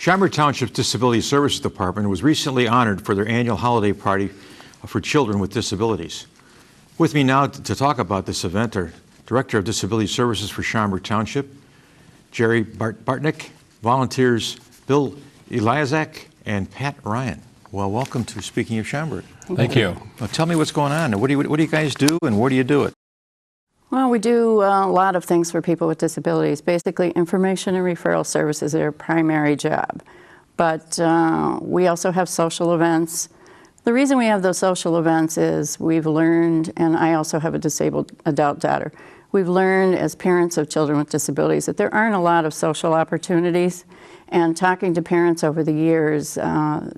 Schaumburg Township's Disability Services Department was recently honored for their annual holiday party for children with disabilities. With me now to talk about this event are Director of Disability Services for Schaumburg Township, Jerry Bartnick, volunteers Bill Eliazak, and Pat Ryan. Well, welcome to Speaking of Schaumburg. Thank you. Well, tell me what's going on. What do you guys do, and where do you do it? Well, we do a lot of things for people with disabilities. Basically, information and referral services are our primary job. But we also have social events. The reason we have those social events is we've learned, and I also have a disabled adult daughter, we've learned as parents of children with disabilities that there aren't a lot of social opportunities. And talking to parents over the years,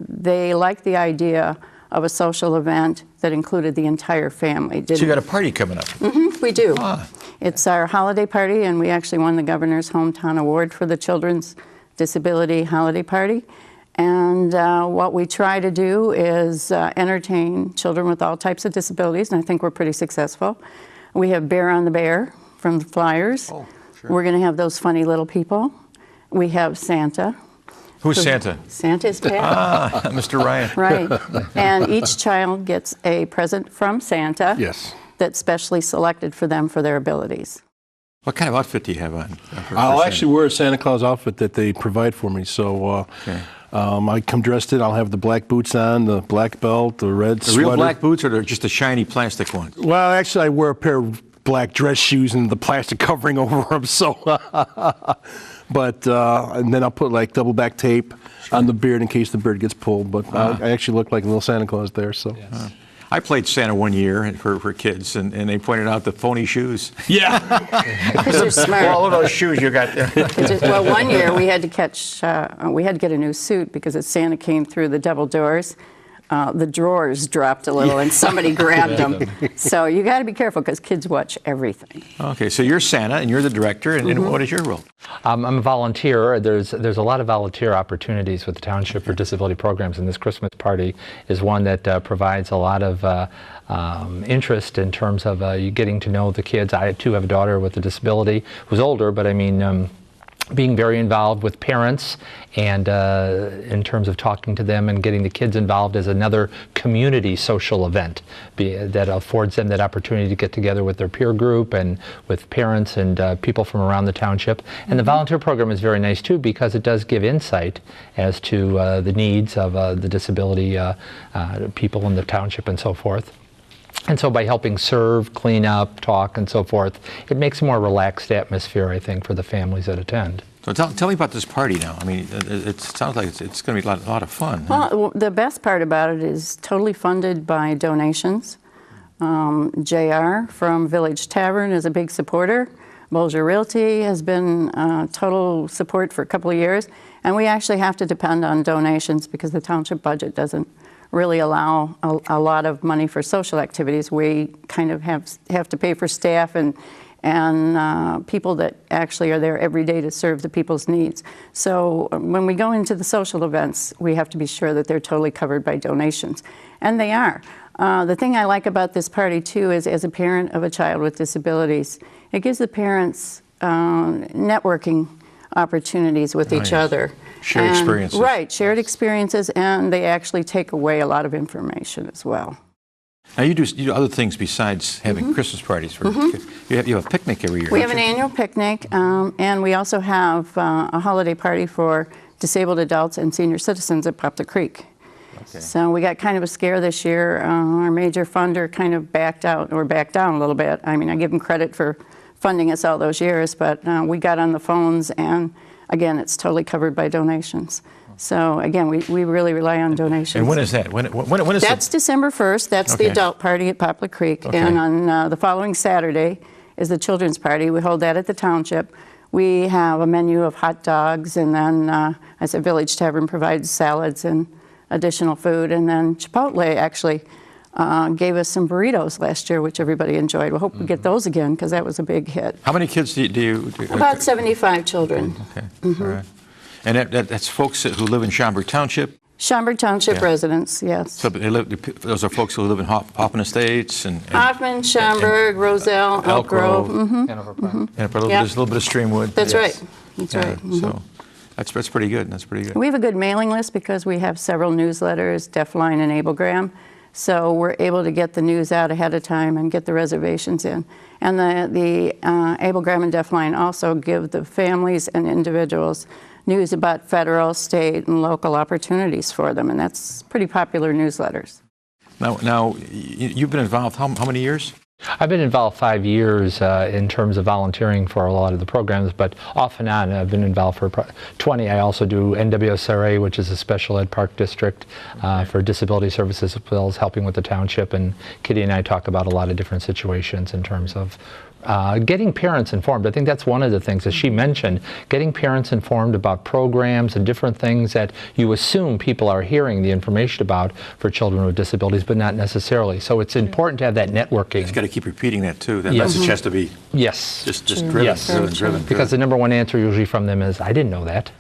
they like the idea of a social event that included the entire family. So you got a party coming up? Mm-hmm, we do. Ah. It's our holiday party, and we actually won the Governor's Hometown Award for the Children's Disability Holiday Party. And what we try to do is entertain children with all types of disabilities, and I think we're pretty successful. We have Bear on the Bear from the Flyers. Oh, sure. We're going to have those funny little people. We have Santa. Who's Santa? Santa is Pat. Ah, Mr. Ryan. Right. And each child gets a present from Santa. Yes. That's specially selected for them for their abilities. What kind of outfit do you have on? I'll actually wear a Santa Claus outfit that they provide for me. So Okay. I come dressed in. I'll have the black boots on, the black belt, the red The sweater. real black boots, or just the shiny plastic ones? Well, actually, I wear a pair of black dress shoes and the plastic covering over them. So, but and then I'll put like double back tape on the beard in case the beard gets pulled. But I actually look like a little Santa Claus there. So. Yes. I played Santa one year for kids, and they pointed out the phony shoes. Yeah. Because you're smart. All of those shoes you got there. Well, one year we had to we had to get a new suit because as Santa came through the double doors, the drawers dropped a little and somebody grabbed them. So you got to be careful because kids watch everything. Okay, so you're Santa and you're the director, and what is your role? I'm a volunteer. There's a lot of volunteer opportunities with the Township for Disability Programs, and this Christmas party is one that provides a lot of interest in terms of you getting to know the kids. I too have a daughter with a disability who's older, but I mean, being very involved with parents and in terms of talking to them and getting the kids involved is another community social event that affords them that opportunity to get together with their peer group and with parents and people from around the township. And the volunteer program is very nice too because it does give insight as to the needs of the disability people in the township and so forth. And so by helping serve, clean up, talk, and so forth, it makes a more relaxed atmosphere, I think, for the families that attend. So tell me about this party now. I mean, it sounds like it's going to be a lot of fun. Well, the best part about it is totally funded by donations. JR from Village Tavern is a big supporter. Bolger Realty has been total support for a couple of years. And we actually have to depend on donations because the township budget doesn't really allow a lot of money for social activities. We kind of have to pay for staff and people that actually are there every day to serve the people's needs. So when we go into the social events, we have to be sure that they're totally covered by donations. And they are. The thing I like about this party too is as a parent of a child with disabilities, it gives the parents networking opportunities with each other. Shared experiences. Right, shared experiences, and they actually take away a lot of information as well. Now you do other things besides having Christmas parties. For you have a picnic every year. We have an annual picnic, and we also have a holiday party for disabled adults and senior citizens at Poplar Creek. Okay. So we got kind of a scare this year. Our major funder kind of backed out or backed down a little bit. I mean, I give them credit for funding us all those years, but we got on the phones, and again, it's totally covered by donations. So again, we really rely on donations. And when is that? When is That's December 1st. That's the adult party at Poplar Creek. Okay. And on the following Saturday is the children's party. We hold that at the township. We have a menu of hot dogs, and then as a Village Tavern provides salads and additional food. And then Chipotle actually gave us some burritos last year, which everybody enjoyed. We hope we get those again because that was a big hit. How many kids do you About 75 children. Okay, all right. And that's folks who live in Schaumburg Township? Schaumburg Township residents, yes. So those are folks who live in Hoffman Estates and Hoffman, Schaumburg, Roselle, Elk Grove. Hanover Park. and there's a little bit of Streamwood. That's right. That's right. So, That's pretty good. That's pretty good. We have a good mailing list because we have several newsletters, Deafline and Ablegram. So we're able to get the news out ahead of time and get the reservations in. And the Ablegram and Deafline also give the families and individuals news about federal, state, and local opportunities for them. And that's pretty popular newsletters. Now you've been involved how many years? I've been involved 5 years in terms of volunteering for a lot of the programs, but off and on I've been involved for 20. I also do NWSRA, which is a special ed park district for disability services, as well as helping with the township. And Kitty and I talk about a lot of different situations in terms of getting parents informed. I think that's one of the things, as she mentioned, getting parents informed about programs and different things that you assume people are hearing the information about for children with disabilities, but not necessarily. So it's important to have that networking. You've got to keep repeating that too. That Yes. message has to be Yes. just driven, Yes. driven. Because the number one answer usually from them is, I didn't know that.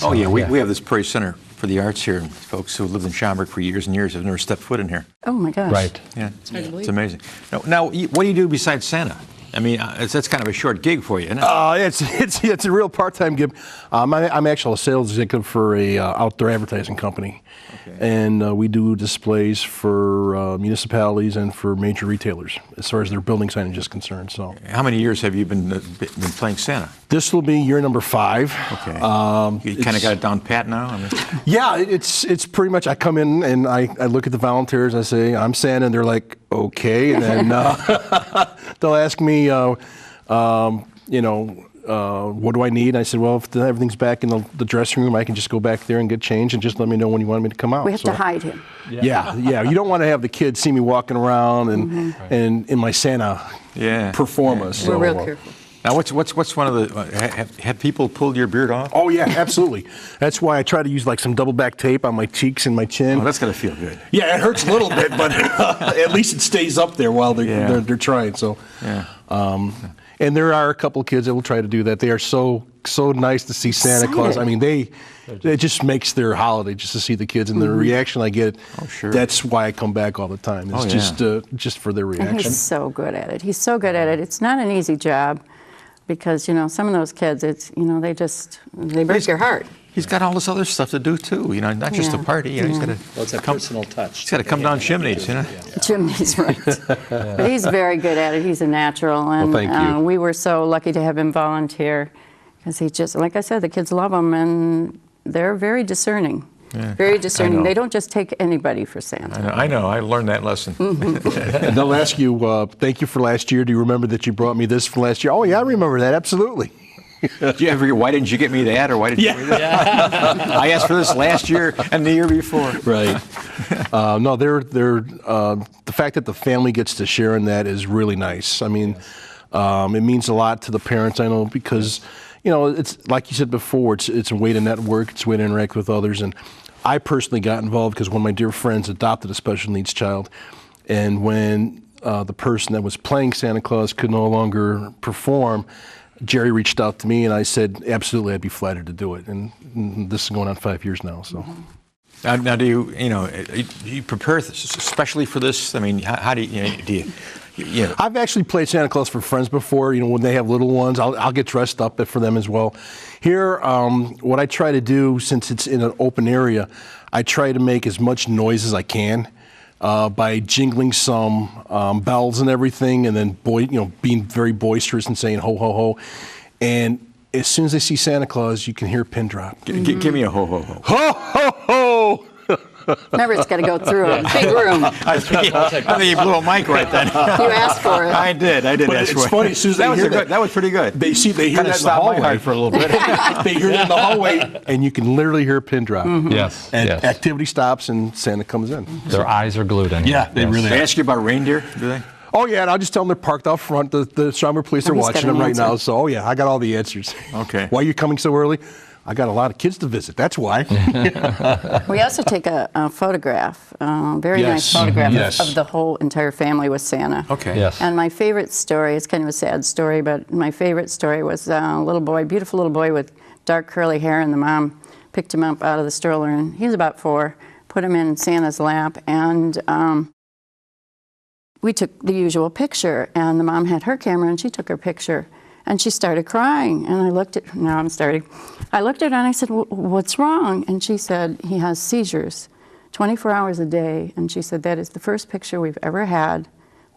Oh yeah, we have this Prairie Center for the Arts here, and folks who lived in Schaumburg for years and years have never stepped foot in here. Oh my gosh. Right. Yeah, it's amazing. Now, what do you do besides Santa? I mean, that's kind of a short gig for you, isn't it? It's a real part-time gig. I'm actually a sales executive for a outdoor advertising company, and we do displays for municipalities and for major retailers as far as their building signage is concerned. So, How many years have you been playing Santa? this will be year number 5. Okay. You kind of got it down pat now. I mean, Yeah, it's pretty much. I come in and I look at the volunteers. I say I'm Santa, and they're like, okay, and then they'll ask me, what do I need? And I said, well, if everything's back in the dressing room, I can just go back there and get changed, and just let me know when you want me to come out. We have to hide him. Yeah. You don't want to have the kids see me walking around and in my Santa performa. So, We're real careful. now, what's one of the? Have people pulled your beard off? Oh yeah, absolutely. That's why I try to use like some double back tape on my cheeks and my chin. Oh, that's gonna feel good. Yeah, it hurts a little bit, but at least it stays up there while they're trying. So, Yeah. and there are a couple of kids that will try to do that. They are so nice to see Santa Claus. I mean, it just makes their holiday just to see the kids and the reaction I get. Oh, sure. That's why I come back all the time. It's just for their And reaction. he's so good at it. He's so good at it. It's not an easy job because, some of those kids, they break your heart. He's got all this other stuff to do too. Not just a party. He's got to. Well, it's a personal touch. He's got to come down chimneys. Chimney's right. But he's very good at it. He's a natural. And Well, thank you. we were so lucky to have him volunteer because he just, like I said, the kids love him and they're very discerning. Very discerning. know. They don't just take anybody for Santa. I know. I learned that lesson. And they'll ask you, thank you for last year. Do you remember that you brought me this from last year? Oh, yeah, I remember that. Absolutely. Did you ever? Why didn't you get me that, or why did you get me that? I asked for this last year and the year before. Right. No, the fact that the family gets to share in that is really nice. I mean, it means a lot to the parents, I know, because, it's like you said before, it's a way to network, it's a way to interact with others. And I personally got involved because one of my dear friends adopted a special needs child. And when the person that was playing Santa Claus could no longer perform, Jerry reached out to me, and I said, absolutely, I'd be flattered to do it. And this is going on 5 years now. So, Now, do you prepare especially for this? I mean, how do you? I've actually played Santa Claus for friends before. When they have little ones, I'll get dressed up for them as well. Here, what I try to do, since it's in an open area, I try to make as much noise as I can. By jingling some bells and everything, and then being very boisterous and saying ho ho ho, and as soon as they see Santa Claus, you can hear a pin drop. Give me a ho ho ho. Ho ho ho! Remember, it's got to go through a big room. I think you blew a mic right then. You asked for it. I did But ask for it's it. funny, as soon as they hear that, That was pretty good. they hear Kinda that in the stopped my hallway. heart for a little bit. They hear that in the hallway, and you can literally hear a pin drop. Yes. And yes. activity stops, and Santa comes in. Their eyes are glued on. Yeah, they really They ask you about reindeer, do they? Oh, yeah, and I'll just tell them they're parked out front. The Schaumburg police are he's got watching an them right answer. now. So, yeah, I got all the answers. Okay. Why are you coming so early? I got a lot of kids to visit. That's why. We also take a photograph, very nice photograph Yes. of the whole entire family with Santa. Okay. Yes. And my favorite story, it's kind of a sad story, but my favorite story was a little boy, beautiful little boy with dark curly hair, and the mom picked him up out of the stroller, and he was about 4, put him in Santa's lap, and we took the usual picture, and the mom had her camera, and she took her picture. And she started crying, and I looked at her. Now I'm starting. I looked at her and I said, "What's wrong?" And she said, "He has seizures 24 hours a day." And she said, "That is the first picture we've ever had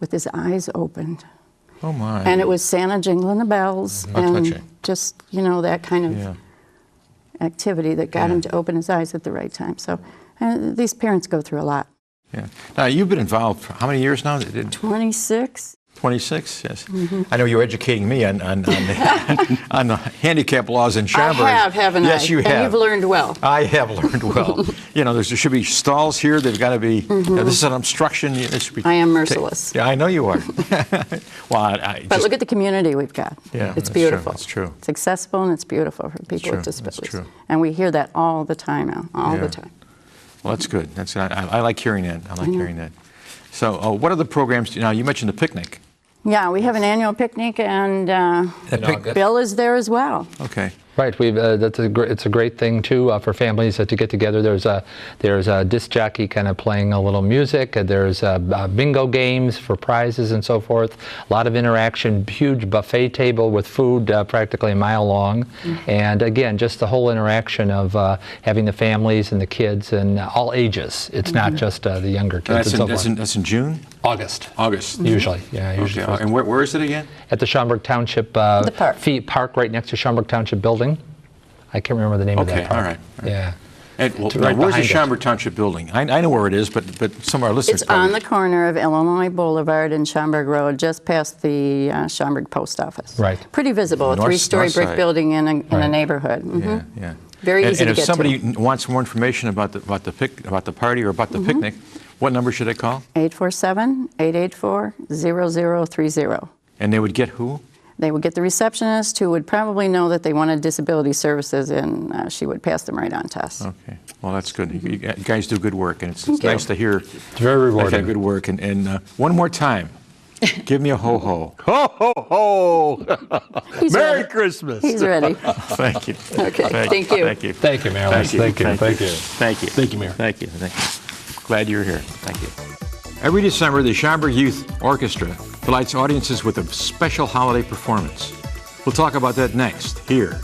with his eyes opened." Oh, my. And it was Santa jingling the bells, How and touching. just, you know, that kind of Yeah. activity that got him to open his eyes at the right time. So these parents go through a lot. Yeah. Now, you've been involved for how many years now? 26. 26, yes. I know you're educating me on on the handicap laws in Schaumburg. I have, haven't I? Yes, you have. And you've learned well. I have learned well. You know, there should be stalls here. They've got to be, you know, this is an obstruction. This should be I am merciless. Yeah, I know you are. Well, I But just, look at the community we've got. Yeah, it's that's beautiful. true, that's true. It's accessible and it's beautiful for people true, with that's disabilities. true. And we hear that all the time now, all Yeah. the time. well, that's good. I like hearing that. I like hearing that. So what other programs, now you mentioned the picnic. Yeah, we have an annual picnic, and Bill is there as well. Okay. Right, it's a great thing too for families to get together. There's a disc jockey kind of playing a little music. There's bingo games for prizes and so forth. A lot of interaction. Huge buffet table with food practically a mile long, and again, just the whole interaction of having the families and the kids and all ages. It's not just the younger kids. That's in June. August. August. Usually, yeah, usually. Okay. And where is it again? At the Schaumburg Township The park. Park, right next to Schaumburg Township building. I can't remember the name of that park. All right. Yeah. And, well, Right now, where's the behind it. Schaumburg Township building? I know where it is, but some of our listeners It's on probably- the corner of Illinois Boulevard and Schaumburg Road, just past the Schaumburg Post Office. Right. Pretty visible, a North- three-story north brick side. building in a Right. neighborhood. Yeah, yeah. Very easy and to if get somebody to. wants more information about the party or about the picnic, what number should they call? 847-884-0030. And they would get who? They would get the receptionist, who would probably know that they wanted disability services, and she would pass them right on to us. Okay. Well, that's good. You guys do good work, and it's Thank you. nice to hear It's very that rewarding. kind of good work. And one more time, give me a ho-ho. Ho, ho, ho! He's Merry ready. Christmas! He's ready. Thank you. Okay, thank you. Thank you. Thank you, Marilyn. Thank you. Thank you. Thank you. Thank you, Mayor. Thank you. Thank you. Glad you're here. Thank you. Every December, the Schaumburg Youth Orchestra delights audiences with a special holiday performance. We'll talk about that next, here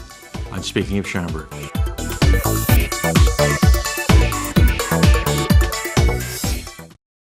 on Speaking of Schaumburg.